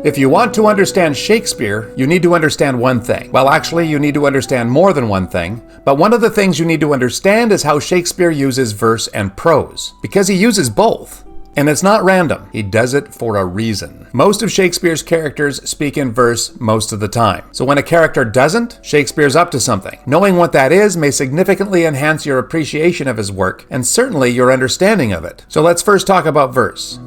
If you want to understand Shakespeare, you need to understand one thing. Well, actually, you need to understand more than one thing, but one of the things you need to understand is how Shakespeare uses verse and prose, because he uses both. And it's not random. He does it for a reason. Most of Shakespeare's characters speak in verse most of the time. So when a character doesn't, Shakespeare's up to something. Knowing what that is may significantly enhance your appreciation of his work, and certainly your understanding of it. So let's first talk about verse.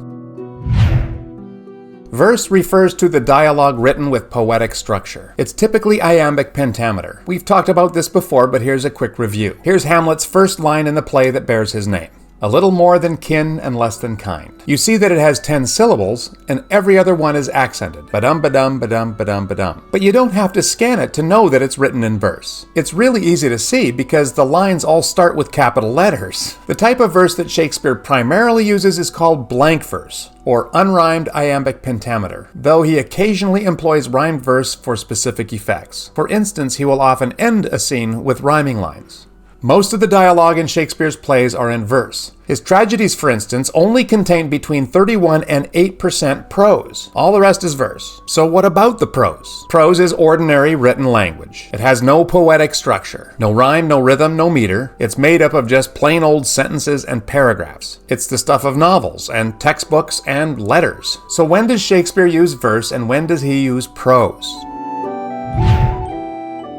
Verse refers to the dialogue written with poetic structure. It's typically iambic pentameter. We've talked about this before, but here's a quick review. Here's Hamlet's first line in the play that bears his name. A little more than kin and less than kind. You see that it has 10 syllables, and every other one is accented. Ba-dum, ba-dum, ba-dum, ba-dum, ba-dum. But you don't have to scan it to know that it's written in verse. It's really easy to see because the lines all start with capital letters. The type of verse that Shakespeare primarily uses is called blank verse, or unrhymed iambic pentameter, though he occasionally employs rhymed verse for specific effects. For instance, he will often end a scene with rhyming lines. Most of the dialogue in Shakespeare's plays are in verse. His tragedies, for instance, only contain between 31 and 8% prose. All the rest is verse. So what about the prose? Prose is ordinary written language. It has no poetic structure. No rhyme, no rhythm, no meter. It's made up of just plain old sentences and paragraphs. It's the stuff of novels and textbooks and letters. So when does Shakespeare use verse and when does he use prose?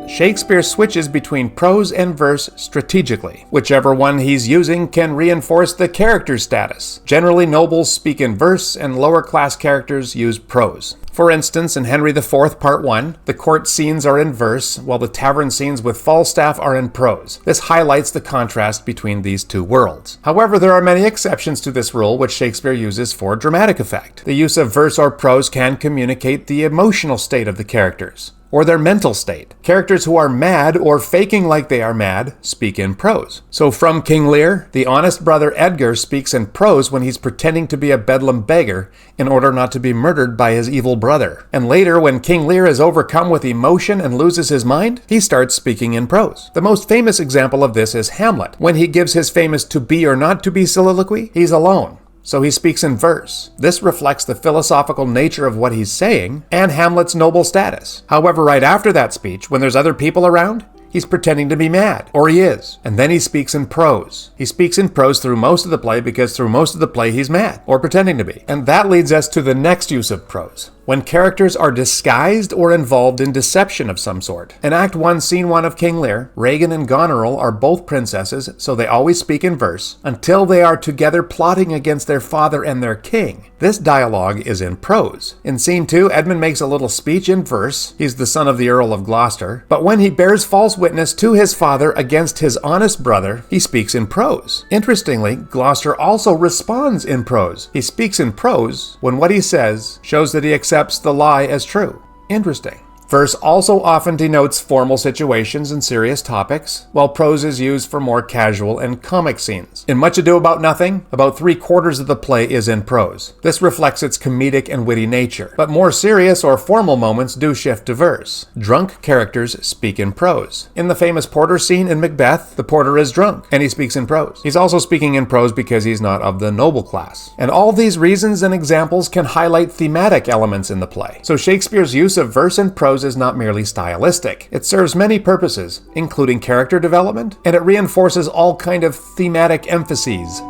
Shakespeare switches between prose and verse strategically. Whichever one he's using can reinforce the character's status. Generally, nobles speak in verse and lower-class characters use prose. For instance, in Henry IV, Part 1, the court scenes are in verse, while the tavern scenes with Falstaff are in prose. This highlights the contrast between these two worlds. However, there are many exceptions to this rule, which Shakespeare uses for dramatic effect. The use of verse or prose can communicate the emotional state of the characters, or their mental state. Characters who are mad or faking like they are mad speak in prose. So from King Lear, the honest brother Edgar speaks in prose when he's pretending to be a bedlam beggar in order not to be murdered by his evil brother. And later, when King Lear is overcome with emotion and loses his mind, he starts speaking in prose. The most famous example of this is Hamlet. When he gives his famous to be or not to be soliloquy, he's alone. So he speaks in verse. This reflects the philosophical nature of what he's saying and Hamlet's noble status. However, right after that speech, when there's other people around, he's pretending to be mad, or he is, and then he speaks in prose. He speaks in prose through most of the play because through most of the play he's mad, or pretending to be. And that leads us to the next use of prose, when characters are disguised or involved in deception of some sort. In Act 1, Scene 1 of King Lear, Regan and Goneril are both princesses, so they always speak in verse, until they are together plotting against their father and their king. This dialogue is in prose. In Scene 2, Edmund makes a little speech in verse. He's the son of the Earl of Gloucester. But when he bears false witness to his father against his honest brother, he speaks in prose. Interestingly, Gloucester also responds in prose. He speaks in prose when what he says shows that he accepts the lie as true. Interesting. Verse also often denotes formal situations and serious topics, while prose is used for more casual and comic scenes. In Much Ado About Nothing, about 3/4 of the play is in prose. This reflects its comedic and witty nature, but more serious or formal moments do shift to verse. Drunk characters speak in prose. In the famous Porter scene in Macbeth, the porter is drunk, and he speaks in prose. He's also speaking in prose because he's not of the noble class. And all these reasons and examples can highlight thematic elements in the play. So Shakespeare's use of verse and prose is not merely stylistic. It serves many purposes, including character development, and it reinforces all kind of thematic emphases.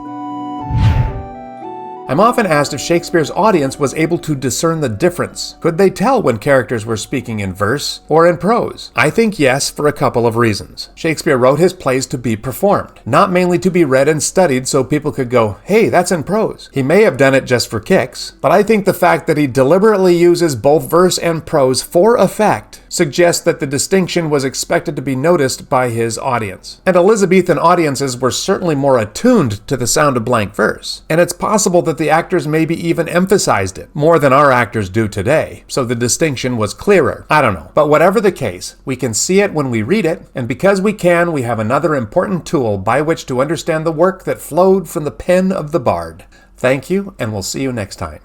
I'm often asked if Shakespeare's audience was able to discern the difference. Could they tell when characters were speaking in verse or in prose? I think yes, for a couple of reasons. Shakespeare wrote his plays to be performed, not mainly to be read and studied so people could go, hey, that's in prose. He may have done it just for kicks, but I think the fact that he deliberately uses both verse and prose for effect suggests that the distinction was expected to be noticed by his audience. And Elizabethan audiences were certainly more attuned to the sound of blank verse, and it's possible that the actors maybe even emphasized it more than our actors do today, so the distinction was clearer. I don't know. But whatever the case, we can see it when we read it, and because we can, we have another important tool by which to understand the work that flowed from the pen of the bard. Thank you, and we'll see you next time.